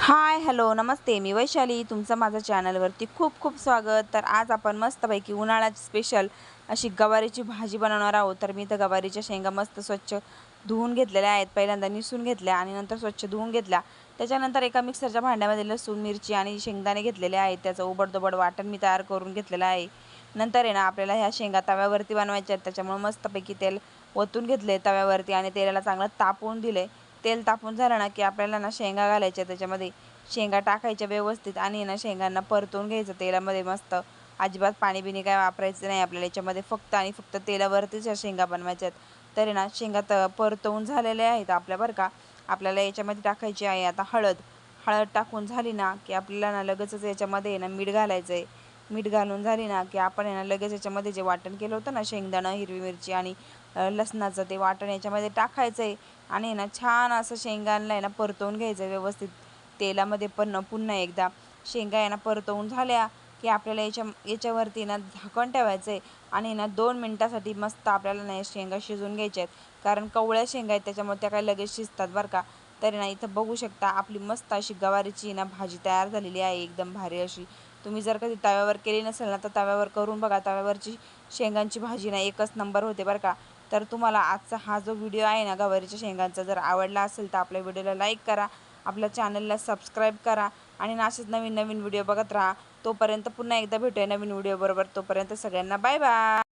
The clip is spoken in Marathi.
हाय हॅलो नमस्ते, मी वैशाली. तुमचं माझ्या चॅनलवरती खूप खूप स्वागत. तर आज आपण मस्तपैकी उन्हाळ्याची स्पेशल अशी गवारीची भाजी बनवणार आहोत. तर मी तर गवारीच्या शेंगा मस्त स्वच्छ धुवून घेतलेल्या आहेत. पहिल्यांदा निसून घेतल्या आणि नंतर स्वच्छ धुवून घेतल्या. त्याच्यानंतर एका मिक्सरच्या भांड्यामध्ये लसूण, मिरची आणि शेंगदाणे घेतलेले आहेत. त्याचं उबडधोबड वाटण मी तयार करून घेतलेलं आहे. नंतर आहे ना आपल्याला ह्या शेंगा तव्यावरती बनवायच्या आहेत. त्याच्यामुळे मस्तपैकी तेल ओतून घेतले तव्यावरती आणि तेलाला चांगलं तापवून दिले. तेल तापून झालं ना की आपल्याला ना शेंगा घालायच्या, त्याच्यामध्ये शेंगा टाकायच्या व्यवस्थित आणि ना शेंगांना परतून घ्यायचं तेलामध्ये मस्त. अजिबात पाणी बिणी काय वापरायचं नाही आपल्याला याच्यामध्ये, फक्त आणि फक्त तेलावरतीच या शेंगा बनवायच्या आहेत. तर ना शेंगा परतवून झालेल्या आहेत आपल्या, बरं का. आपल्याला याच्यामध्ये टाकायची आहे आता हळद. हळद टाकून झाली ना की आपल्याला ना लगेचच याच्यामध्ये ना मीठ घालायचं आहे. मीठ घालून झाली ना की आपण ना लगेच याच्यामध्ये जे वाटण केलं होतं ना, शेंगदाणं, हिरवी मिरची आणि लसणाचं ते वाटण याच्यामध्ये टाकायचं आहे. आणि ना छान असं शेंगांना आहे ना परतवून घ्यायचं व्यवस्थित तेलामध्ये. पण पुन्हा एकदा शेंगा आहे ना परतवून झाल्या की आपल्याला याच्यावरती ना झाकण ठेवायचं आहे. आणि ना 2 मिनटासाठी मस्त आपल्याला ना शेंगा शिजवून घ्यायच्या आहेत. कारण कवळ्या शेंगा आहेत त्याच्यामुळे त्या काही लगेच शिजतात, बरं का. तरी ना इथं बघू शकता आपली मस्त अशी गवारीची ना भाजी तयार झालेली आहे, एकदम भारी अशी. तुम्ही जर कधी तव्यावर केली नसेल ना तर तव्यावर करून बघा. तव्यावरची शेंगांची भाजी ना एकच नंबर होते, बरं का. तर तुम्हाला आजचा हा जो व्हिडिओ आहे ना गवारीच्या शेंगांचा जर आवडला असेल तर आपल्या व्हिडिओला लाईक करा, आपल्या चॅनलला सबस्क्राईब करा आणि ना असेच नवीन नवीन व्हिडिओ बघत राहा. तोपर्यंत पुन्हा एकदा भेटूया नवीन व्हिडिओ बरोबर. तोपर्यंत सगळ्यांना बाय बाय.